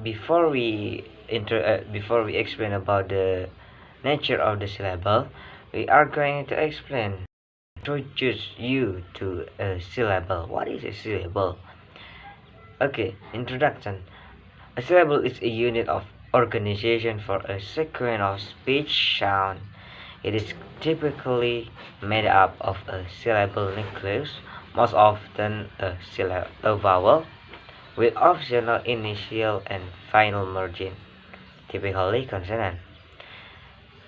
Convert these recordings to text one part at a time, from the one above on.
before we explain about the nature of the syllable, we are going to introduce you to a syllable. What is a syllable? Okay, introduction. A syllable is a unit of organization for a sequence of speech sound. It is typically made up of a syllable nucleus, most often a vowel, with optional initial and final margin, typically consonant.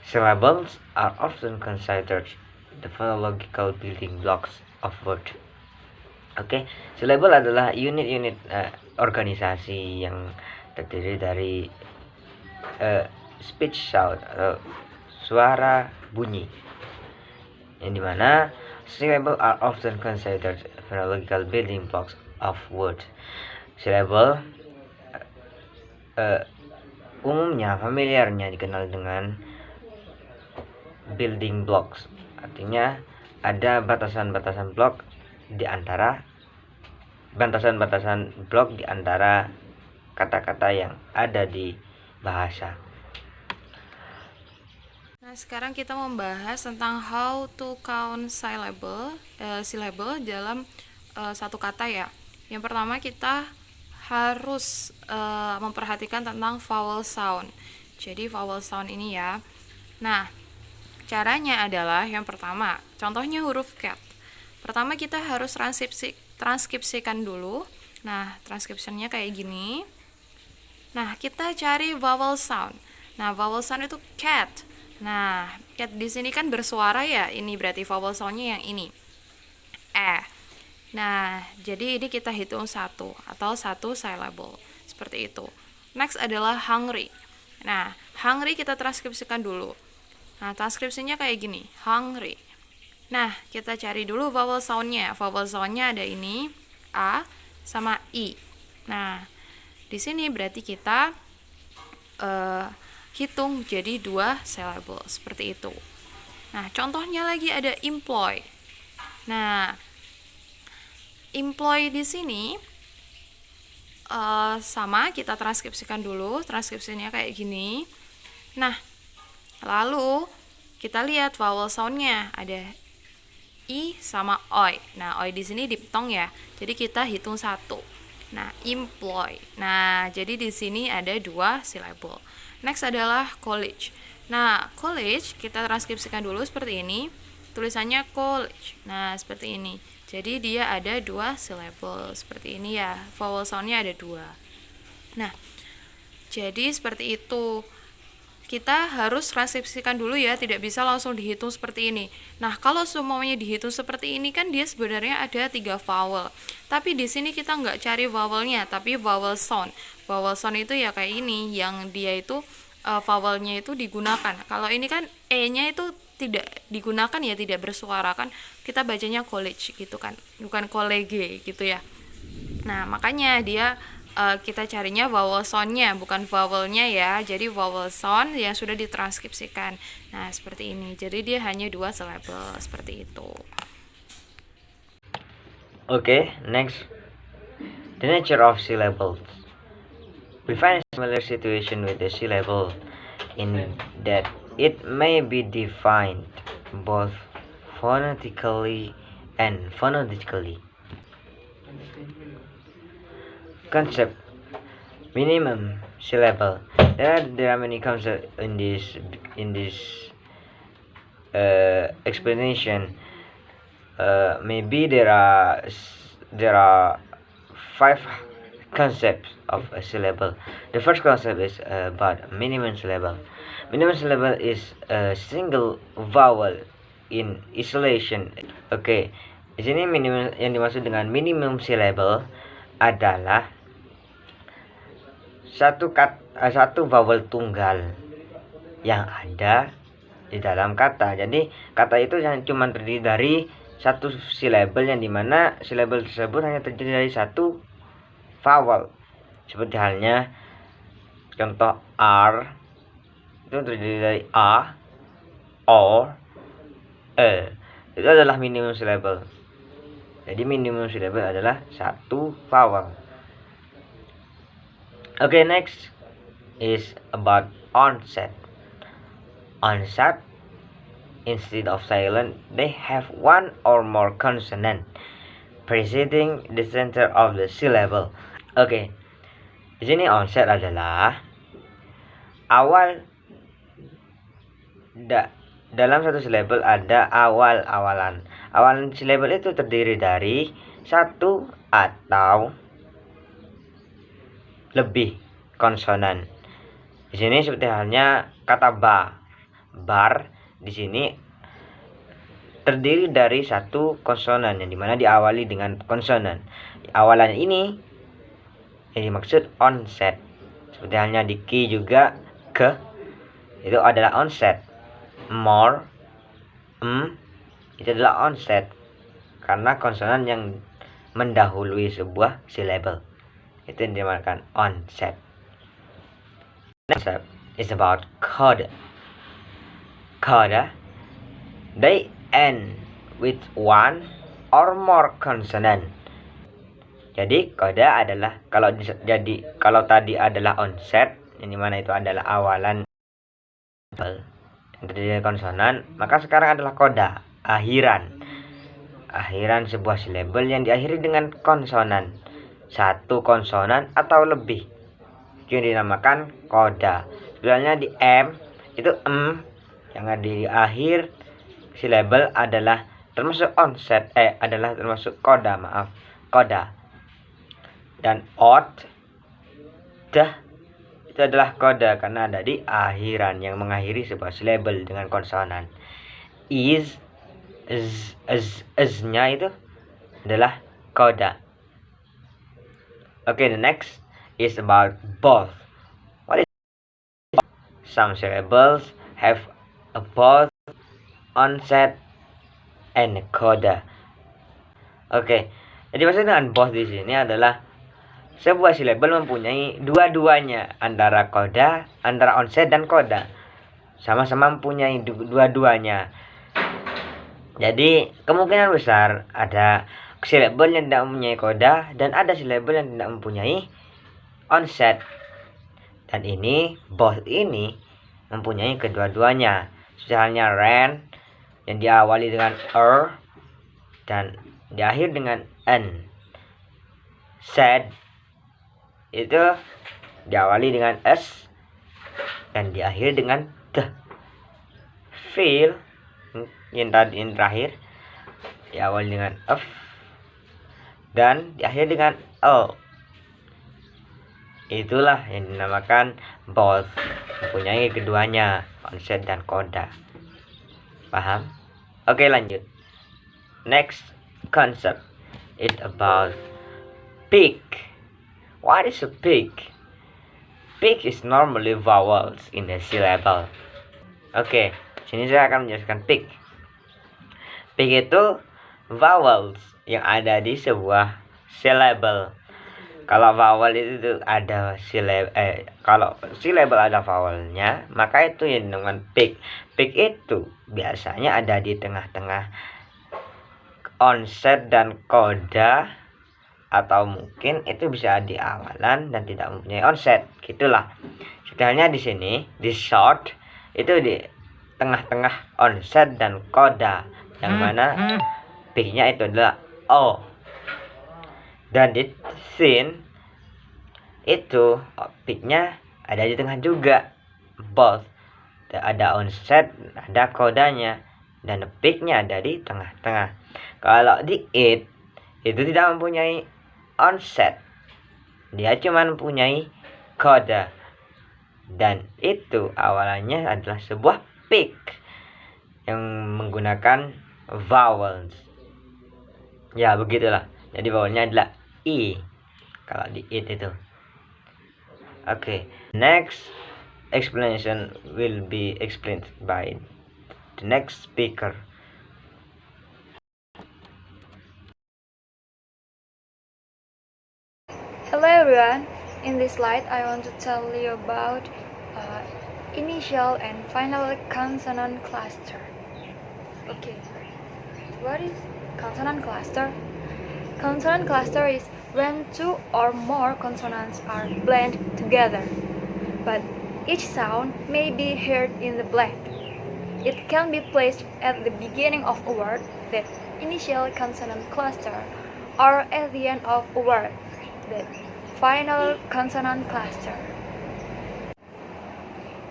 Syllables are often considered the phonological building blocks of word. Oke, syllable adalah unit-unit organisasi yang terdiri dari speech sound atau suara bunyi, yang dimana syllable are often considered phonological building blocks of word. Syllable umumnya familiarnya dikenal dengan building blocks, artinya ada batasan-batasan blok di antara kata-kata yang ada di bahasa. Nah, sekarang kita membahas tentang how to count syllable dalam satu kata ya. Yang pertama kita harus memperhatikan tentang vowel sound. Jadi vowel sound ini ya. Nah, caranya adalah yang pertama, contohnya huruf cat. Pertama kita harus transkripsikan dulu. Nah, transkripsinya kayak gini. Nah, kita cari vowel sound. Nah, vowel sound itu cat. Nah, cat di sini kan bersuara ya. Ini berarti vowel soundnya yang ini. Nah, jadi ini kita hitung satu atau satu syllable. Seperti itu. Next adalah hungry. Nah, hungry kita transkripsikan dulu. Nah, transkripsinya kayak gini. Hungry. Nah, kita cari dulu vowel soundnya. Vowel soundnya ada ini, A sama I. Nah, di sini berarti kita hitung jadi 2 syllable, seperti itu. Nah, contohnya lagi ada employ. Nah, employ di sini sama, kita transkripsikan dulu. Transkripsinya kayak gini. Nah, lalu kita lihat vowel soundnya ada I sama oi. Nah, oi di sini diphthong ya. Jadi kita hitung satu. Nah, employ. Nah, jadi di sini ada 2 syllable. Next adalah college. Nah, college kita transkripsikan dulu seperti ini. Tulisannya college. Nah, seperti ini. Jadi dia ada 2 syllable. Seperti ini ya. Vowel soundnya ada 2. Nah, jadi seperti itu. Kita harus transkripsikan dulu ya, tidak bisa langsung dihitung seperti ini. Nah, kalau semuanya dihitung seperti ini kan dia sebenarnya ada 3 vowel. Tapi di sini kita nggak cari vowelnya, tapi vowel sound. Vowel sound itu ya kayak ini, yang dia itu vowelnya itu digunakan. Kalau ini kan E-nya itu tidak digunakan ya, tidak bersuara kan. Kita bacanya college gitu kan, bukan college gitu ya. Nah, makanya dia kita carinya vowel sound-nya, bukan vowelnya ya. Jadi vowel sound yang sudah ditranskripsikan. Nah, seperti ini. Jadi dia hanya 2 syllable, seperti itu. Okay, next, the nature of syllables. We find a similar situation with the syllable in that it may be defined both phonetically and phonologically. Concept: minimum syllable. There are many concepts in this explanation. Maybe there are 5 concepts of a syllable. The first concept is about minimum syllable. Minimum syllable is a single vowel in isolation. Oke, di sini minimum yang dimaksud dengan minimum syllable adalah satu vowel tunggal yang ada di dalam kata. Jadi kata itu cuma terdiri dari satu syllable, yang dimana syllable tersebut hanya terdiri dari satu vowel. Seperti halnya contoh R itu terdiri dari A, O, E. Itu adalah minimum syllable. Jadi minimum syllable adalah satu vowel. Okay, next is about onset. Onset, instead of silent, they have one or more consonant preceding the center of the syllable. Oke, di sini onset adalah awal dalam satu syllable ada awal-awalan. Awalan syllable itu terdiri dari satu atau lebih konsonan. Di sini seperti halnya kata bar di sini terdiri dari satu konsonan yang dimana diawali dengan konsonan. Awalan ini yang dimaksud onset. Seperti halnya di ki juga ke itu adalah onset. More itu adalah onset karena konsonan yang mendahului sebuah syllable. Itu yang dinamakan onset. Next up is about coda. Coda, they end with one or more consonant. Jadi coda adalah kalau tadi adalah onset yang dimana itu adalah awalan yang terdiri dari konsonan, maka sekarang adalah coda, akhiran sebuah syllable yang diakhiri dengan konsonan, satu konsonan atau lebih, itu yang dinamakan coda. Sebenarnya di m itu yang ada di akhir syllable adalah termasuk onset, adalah termasuk coda, coda. Dan itu adalah coda karena ada di akhiran yang mengakhiri sebuah syllable dengan konsonan. Nya itu adalah coda. Okay, the next is about both. What is some syllables have a both onset and coda. Oke, jadi maksud dengan both di sini adalah sebuah syllable mempunyai dua-duanya, antara coda, antara onset dan coda. Sama-sama mempunyai dua-duanya. Jadi kemungkinan besar ada syllable yang tidak mempunyai coda dan ada syllable yang tidak mempunyai onset. Dan ini both ini mempunyai kedua-duanya. Misalnya ran yang diawali dengan dan diakhir dengan n. Said itu diawali dengan s dan diakhir dengan t. Feel yang terakhir diawali dengan f dan diakhir dengan l. Itulah yang dinamakan both, mempunyai keduanya, onset dan coda. Paham? Oke, lanjut. Next concept is about peak. What is a peak? Peak is normally vowels in a syllable. Oke, sini saya akan menjelaskan peak. Peak itu vowels yang ada di sebuah syllable. Kalau vowel itu ada kalau syllable ada vowelnya, maka itu yang dengan peak. Peak itu biasanya ada di tengah-tengah onset dan coda, atau mungkin itu bisa di awalan dan tidak mempunyai onset. Gitulah. Sebenarnya di sini di short itu di tengah-tengah onset dan coda, yang mana peak-nya itu adalah o. Dan di thin itu peak-nya ada di tengah juga, both. Ada onset, ada kodanya, dan peak-nya ada di tengah-tengah. Kalau di it itu tidak mempunyai onset, dia cuma mempunyai koda, dan itu awalannya adalah sebuah peak yang menggunakan vowels. Ya begitulah. Jadi vowelnya adalah i kalau di it itu. Okay, next explanation will be explained by the next speaker. Hello everyone, in this slide I want to tell you about initial and final consonant cluster. Okay, what is consonant cluster? Consonant cluster is when two or more consonants are blended together, but each sound may be heard in the blend. It can be placed at the beginning of a word, the initial consonant cluster, or at the end of a word, the final consonant cluster.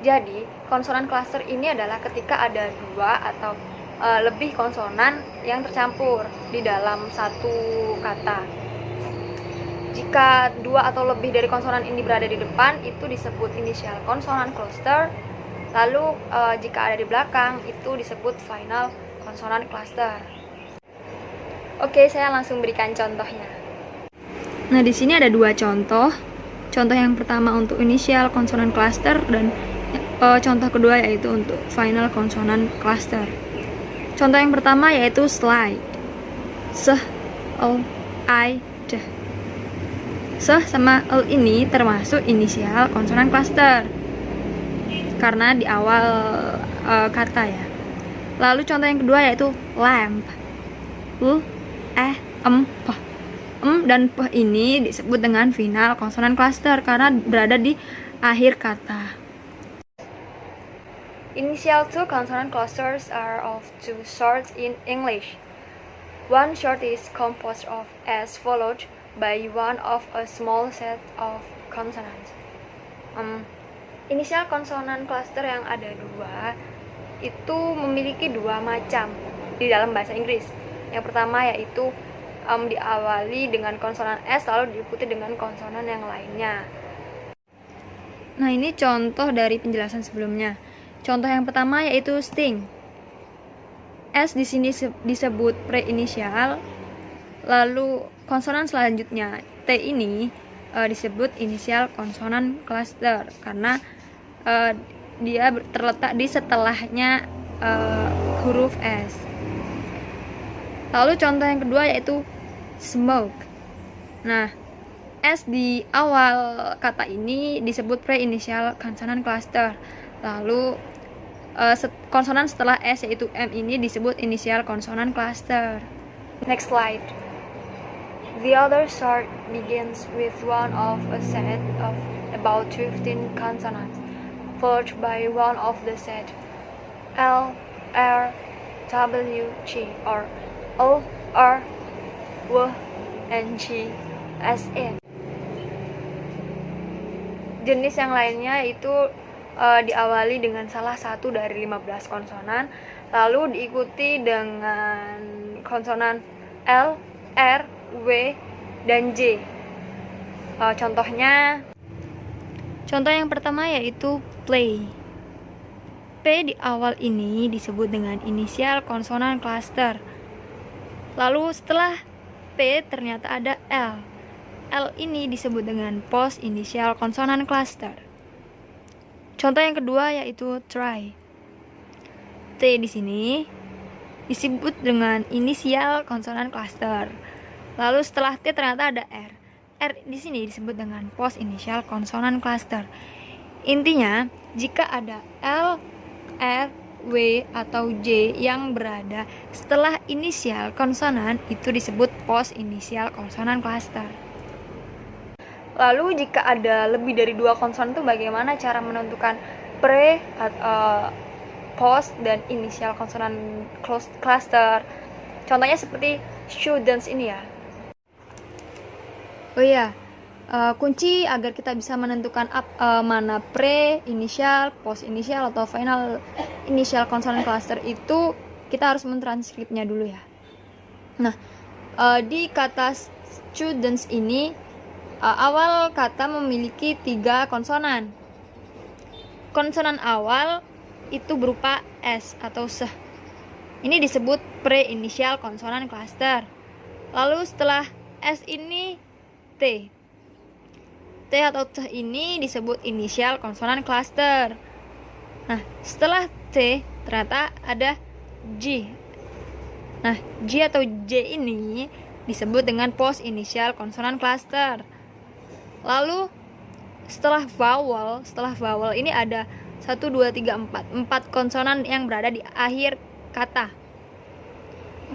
Jadi, konsonan cluster ini adalah ketika ada dua atau lebih konsonan yang tercampur di dalam satu kata. Jika dua atau lebih dari konsonan ini berada di depan, itu disebut initial konsonan cluster. Lalu jika ada di belakang, itu disebut final konsonan cluster. Oke, saya langsung berikan contohnya. Nah, di sini ada dua contoh. Contoh yang pertama untuk initial konsonan cluster dan contoh kedua yaitu untuk final konsonan cluster. Contoh yang pertama yaitu slide. S, L, I, D. S sama L ini termasuk inisial konsonan cluster karena di awal kata ya. Lalu contoh yang kedua yaitu lamp. L, E, M, P. M dan P ini disebut dengan final konsonan cluster karena berada di akhir kata. Initial two consonant clusters are of two sorts in English. One sort is composed of S followed by one of a small set of consonants. Initial consonant cluster yang ada dua itu memiliki dua macam di dalam bahasa Inggris. Yang pertama yaitu diawali dengan konsonan S lalu diikuti dengan konsonan yang lainnya. Nah, ini contoh dari penjelasan sebelumnya. Contoh yang pertama yaitu sting. S di sini disebut pre-inisial, lalu konsonan selanjutnya T ini disebut inisial konsonan cluster karena dia terletak di setelahnya huruf S. Lalu contoh yang kedua yaitu smoke. Nah, S di awal kata ini disebut pre-inisial konsonan cluster. Lalu konsonan setelah S yaitu M ini disebut inisial konsonan cluster. Next slide. The other sort begins with one of a set of about 15 consonants, followed by one of the set L, R, W, G, or O, R, W, and G, S, N. Jenis yang lainnya itu diawali dengan salah satu dari 15 konsonan, lalu diikuti dengan konsonan L, R, W, dan J. Contoh yang pertama yaitu play. P di awal ini disebut dengan inisial konsonan cluster. Lalu setelah P ternyata ada L. L ini disebut dengan post inisial konsonan cluster. Contoh yang kedua yaitu try. T di sini disebut dengan inisial konsonan cluster. Lalu setelah T ternyata ada R. R di sini disebut dengan post inisial konsonan cluster. Intinya, jika ada L, R, W, atau J yang berada setelah inisial konsonan, itu disebut post inisial konsonan cluster. Lalu jika ada lebih dari dua konsonan itu bagaimana cara menentukan pre, post, dan inisial konsonan cluster? Contohnya seperti students ini ya. Oh iya, kunci agar kita bisa menentukan mana pre, inisial, post inisial, atau final inisial konsonan cluster itu kita harus mentranskripnya dulu ya. Nah, di kata students ini awal kata memiliki 3 konsonan. Konsonan awal itu berupa S atau S. Ini disebut pre-initial konsonan cluster. Lalu setelah S ini T. T atau T ini disebut inisial konsonan cluster. Nah, setelah T ternyata ada G. Nah, G atau J ini disebut dengan post inisial konsonan cluster. Lalu setelah vowel ini ada 1, 2, 3, 4 konsonan yang berada di akhir kata.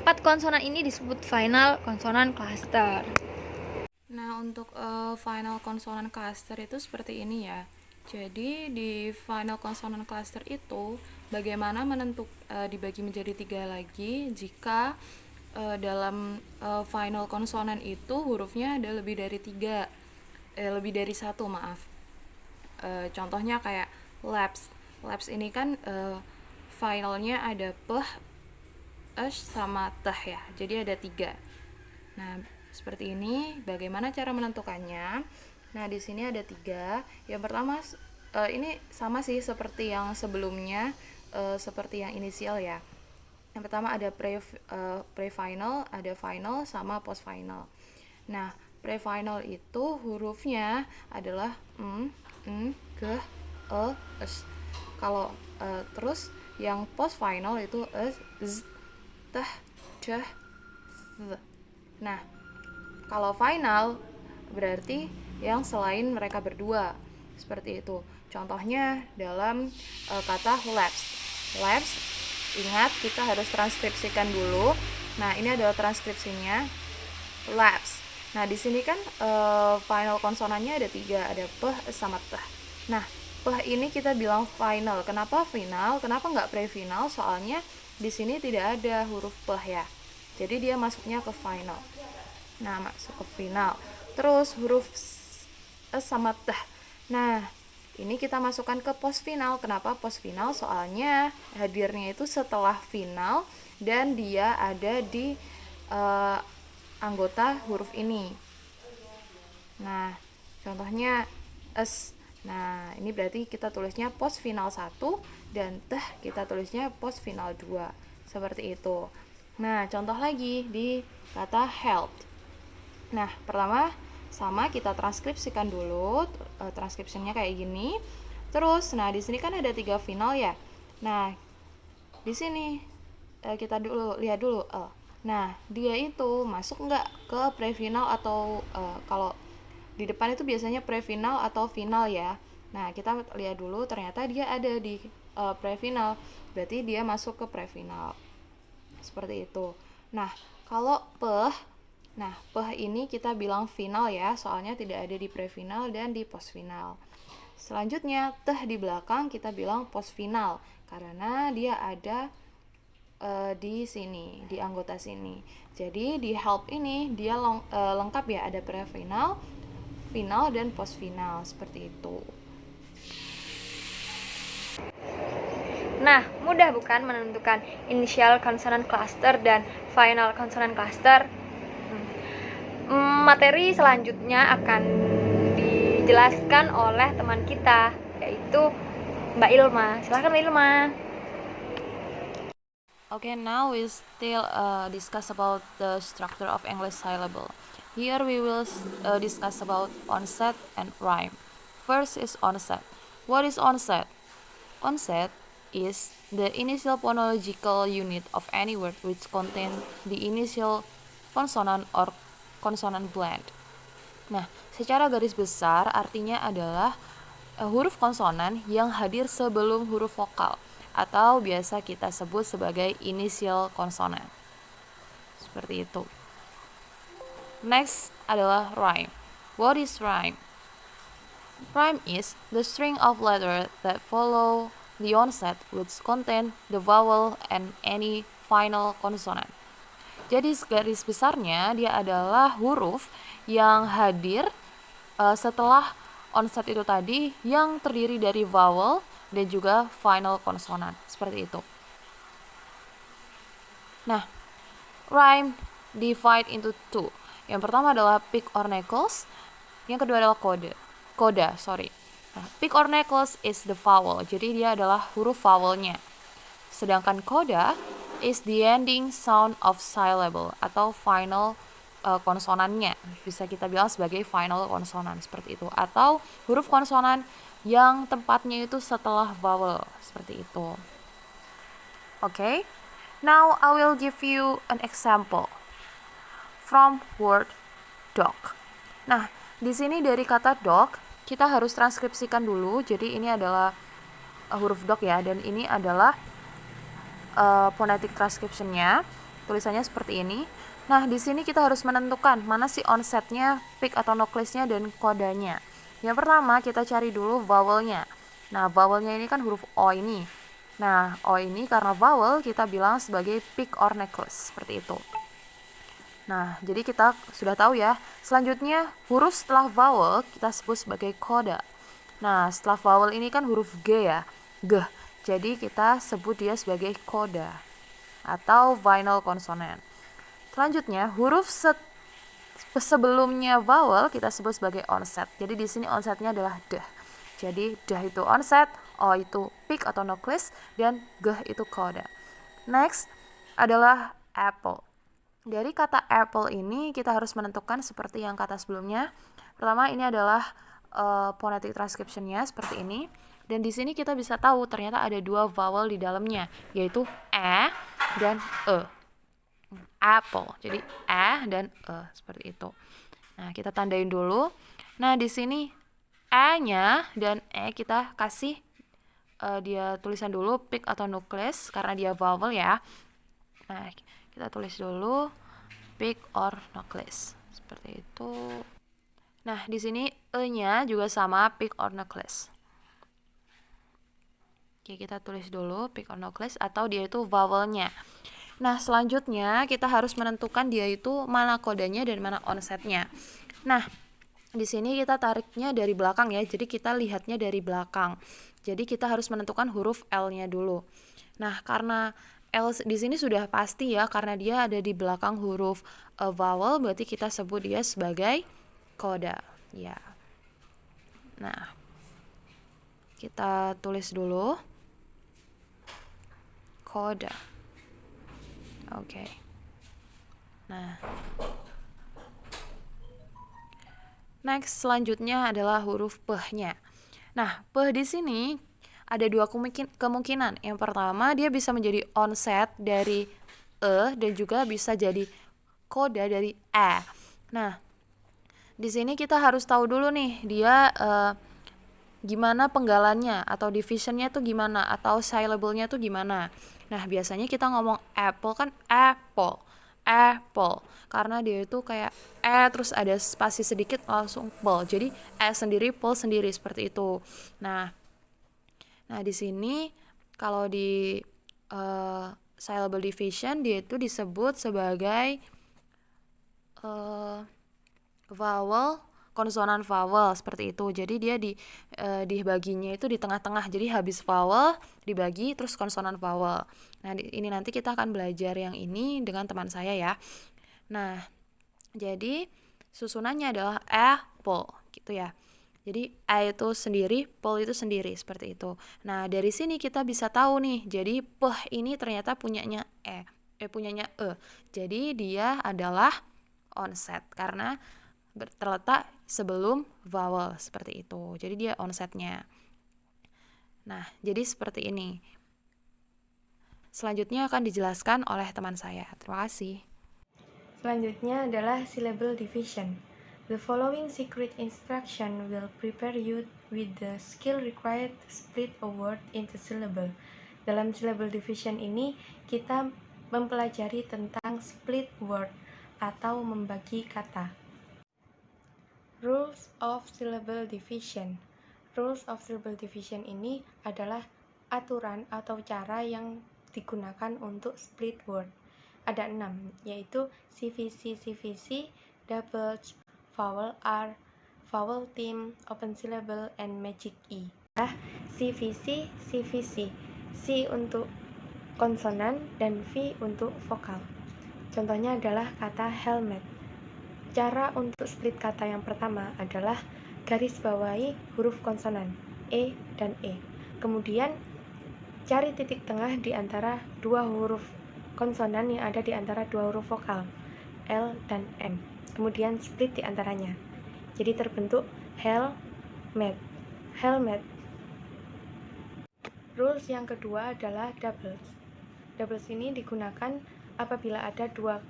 4 konsonan ini disebut final consonant cluster. Nah, untuk final consonant cluster itu seperti ini ya. Jadi di final consonant cluster itu bagaimana dibagi menjadi 3 lagi jika dalam final consonant itu hurufnya ada lebih dari 1, maaf. Contohnya kayak laps. Laps ini kan finalnya ada peh, sama teh ya. Jadi ada 3. Nah, seperti ini. Bagaimana cara menentukannya? Nah, di sini ada 3. Yang pertama ini sama sih seperti yang sebelumnya, seperti yang inisial ya. Yang pertama ada pre-final, ada final, sama post-final. Nah, pre-final itu hurufnya adalah g, e, s. Kalau terus yang post-final itu z, teh, ceh, z. Nah, kalau final berarti yang selain mereka berdua, seperti itu. Contohnya dalam kata laps. Laps, ingat kita harus transkripsikan dulu. Nah, ini adalah transkripsinya laps. Nah, di sini kan final konsonannya ada 3, ada peh sama teh. Nah, peh ini kita bilang final. Kenapa final? Kenapa nggak pre-final? Soalnya di sini tidak ada huruf peh ya. Jadi dia masuknya ke final. Nah, masuk ke final. Terus huruf sama teh. Nah, ini kita masukkan ke post final. Kenapa post final? Soalnya hadirnya itu setelah final dan dia ada di anggota huruf ini. Nah, contohnya es. Nah, ini berarti kita tulisnya post final 1 dan teh kita tulisnya post final 2. Seperti itu. Nah, contoh lagi di kata help. Nah, pertama sama kita transkripsikan dulu, transkripsinya kayak gini. Terus, nah di sini kan ada 3 final ya. Nah, di sini kita lihat dulu. Nah, dia itu masuk nggak ke pre-final atau kalau di depan itu biasanya pre-final atau final ya. Nah, kita lihat dulu ternyata dia ada di pre-final. Berarti dia masuk ke pre-final. Seperti itu. Nah, kalau peh, nah, peh ini kita bilang final ya, soalnya tidak ada di pre-final dan di post-final. Selanjutnya, teh di belakang kita bilang post-final, karena dia ada di sini, di anggota sini. Jadi, di help ini dia lengkap ya, ada pre-final, final, dan post-final, seperti itu. Nah, mudah bukan menentukan initial consonant cluster dan final consonant cluster? Materi selanjutnya akan dijelaskan oleh teman kita, yaitu Mbak Ilma. Silakan Mbak Ilma. Okay, now we still discuss about the structure of English syllable. Here we will discuss about onset and rhyme. First is onset. What is onset? Onset is the initial phonological unit of any word which contain the initial consonant or consonant blend. Nah, secara garis besar artinya adalah huruf konsonan yang hadir sebelum huruf vokal atau biasa kita sebut sebagai initial konsonan. Seperti itu. Next adalah rhyme. What is rhyme? Rhyme is the string of letters that follow the onset which contain the vowel and any final consonant. Jadi garis besarnya dia adalah huruf yang hadir setelah onset itu tadi yang terdiri dari vowel dan juga final consonant, seperti itu. Nah, rhyme divide into 2. Yang pertama adalah pick or necklace, yang kedua adalah coda. Nah, pick or necklace is the vowel, jadi dia adalah huruf vowelnya. Sedangkan coda is the ending sound of syllable atau final konsonannya. Bisa kita bilang sebagai final konsonan, seperti itu. Atau huruf konsonan yang tempatnya itu setelah vowel, seperti itu. Okay, now I will give you an example from word dog. Nah, di sini dari kata dog kita harus transkripsikan dulu. Jadi ini adalah huruf dog ya, dan ini adalah phonetic transcription-nya. tulisannya seperti ini. Nah, di sini kita harus menentukan mana sih onsetnya, peak atau nucleusnya, dan kodanya. Yang pertama, kita cari dulu vowelnya. Nah, vowelnya ini kan huruf O ini. Nah, O ini karena vowel kita bilang sebagai peak or nucleus, seperti itu. Nah, jadi kita sudah tahu ya. Selanjutnya, huruf setelah vowel kita sebut sebagai koda. Nah, setelah vowel ini kan huruf G ya, G. Jadi kita sebut dia sebagai koda atau final consonant. Selanjutnya, huruf sebelumnya vowel kita sebut sebagai onset. Jadi di sini onsetnya adalah D. Jadi D itu onset, O itu peak atau nucleus, dan G itu koda. Next adalah apple. Dari kata apple ini kita harus menentukan seperti yang kata sebelumnya. Pertama, ini adalah phonetic transcription-nya seperti ini. Dan di sini kita bisa tahu ternyata ada dua vowel di dalamnya, yaitu e dan e. Apple. Jadi e dan e seperti itu. Nah, kita tandain dulu. Nah, di sini e-nya dan e kita kasih dia tulisan dulu peak atau nucleus karena dia vowel ya. Nah, kita tulis dulu peak or nucleus seperti itu. Nah, di sini e-nya juga sama peak or nucleus. Oke, kita tulis dulu peak or nucleus atau dia itu vowelnya. Nah, selanjutnya kita harus menentukan dia itu mana kodanya dan mana onsetnya. Nah, di sini kita tariknya dari belakang ya. Jadi kita lihatnya dari belakang. Jadi kita harus menentukan huruf L-nya dulu. Nah, karena L di sini sudah pasti ya, karena dia ada di belakang huruf vowel, berarti kita sebut dia sebagai koda. Ya. Nah, kita tulis dulu koda. Oke. Nah, next selanjutnya adalah huruf P-nya. Nah, P di sini ada dua kemungkinan. Yang pertama, dia bisa menjadi onset dari E dan juga bisa jadi koda dari E. Nah, di sini kita harus tahu dulu nih dia gimana penggalannya atau divisionnya tuh gimana atau syllable-nya tuh gimana. Nah, biasanya kita ngomong apple kan apple karena dia itu kayak terus ada spasi sedikit langsung pel. Jadi sendiri pel sendiri seperti itu. Nah di sini kalau di syllable division dia itu disebut sebagai vowel konsonan vowel seperti itu. Jadi dia dibaginya itu di tengah-tengah. Jadi habis vowel dibagi terus konsonan vowel. Nah, ini nanti kita akan belajar yang ini dengan teman saya ya. Nah, jadi susunannya adalah apple gitu ya. Jadi A itu sendiri, pol itu sendiri seperti itu. Nah, dari sini kita bisa tahu nih. Jadi P ini ternyata punyanya punyanya E. Jadi dia adalah onset karena terletak sebelum vowel seperti itu. Jadi dia onsetnya. Nah, jadi seperti ini. Selanjutnya akan dijelaskan oleh teman saya. Terima kasih. Selanjutnya adalah syllable division. The following secret instruction will prepare you with the skill required to split a word into syllable. Dalam syllable division ini, kita mempelajari tentang split word atau membagi kata. Rules of syllable division. Rules of syllable division ini adalah aturan atau cara yang digunakan untuk split word. Ada 6, yaitu CVC, double, vowel R, vowel theme, open syllable, and magic E. CVC, C untuk konsonan dan V untuk vokal. Contohnya adalah kata helmet. Cara untuk split kata yang pertama adalah garis bawahi huruf konsonan E dan E. Kemudian cari titik tengah di antara dua huruf konsonan yang ada di antara dua huruf vokal L dan M. Kemudian split di antaranya. Jadi terbentuk helmet. Rules yang kedua adalah doubles. Doubles ini digunakan apabila ada dua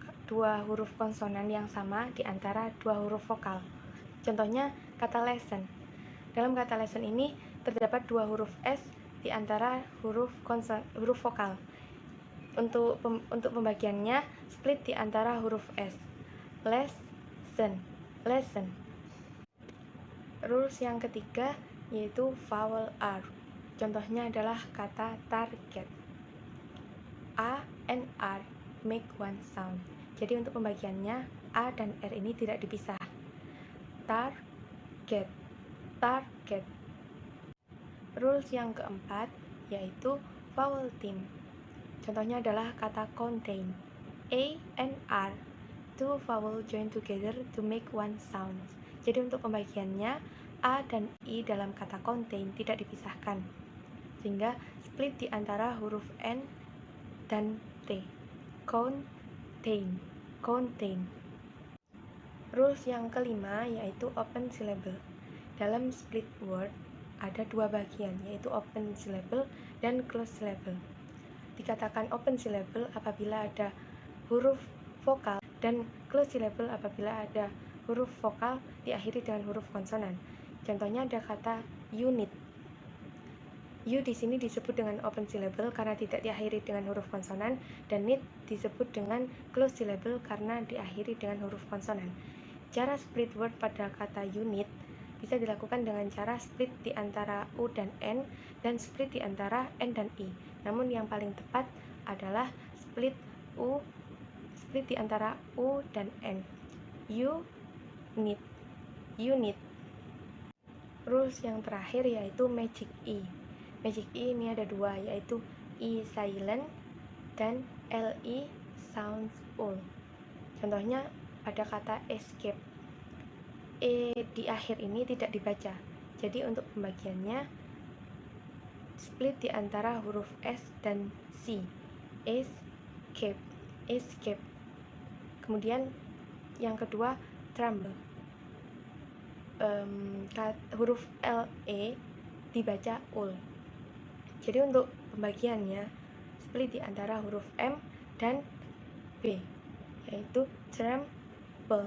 huruf konsonan yang sama di antara dua huruf vokal. Contohnya kata lesson. Dalam kata lesson ini terdapat dua huruf S di antara huruf vokal. Untuk pembagiannya split di antara huruf S. Lesson. Rules yang ketiga yaitu vowel R. Contohnya adalah kata target. A and R make one sound. Jadi untuk pembagiannya A dan R ini tidak dipisah. Target. Rules yang keempat yaitu vowel theme. Contohnya adalah kata contain. A and R, two vowel join together to make one sound. Jadi untuk pembagiannya A dan I dalam kata contain tidak dipisahkan, sehingga split di antara huruf N dan T. Contain. Rules yang kelima yaitu open syllable. Dalam split word ada dua bagian, yaitu open syllable dan close syllable. Dikatakan open syllable apabila ada huruf vokal dan close syllable apabila ada huruf vokal diakhiri dengan huruf konsonan. Contohnya ada kata unit. U di sini disebut dengan open syllable karena tidak diakhiri dengan huruf konsonan, dan nit disebut dengan close syllable karena diakhiri dengan huruf konsonan. Cara split word pada kata unit bisa dilakukan dengan cara split di antara U dan N dan split di antara N dan I. Namun yang paling tepat adalah split di antara U dan N. Unit. Rules yang terakhir yaitu magic E. Magic E ini ada dua, yaitu E silent dan LE sounds ul. Contohnya pada kata escape. E di akhir ini tidak dibaca. Jadi untuk pembagiannya split di antara huruf S dan C. Escape. Kemudian yang kedua tremble. Huruf LE dibaca ul. Jadi untuk pembagiannya split di antara huruf M dan B, yaitu tremble.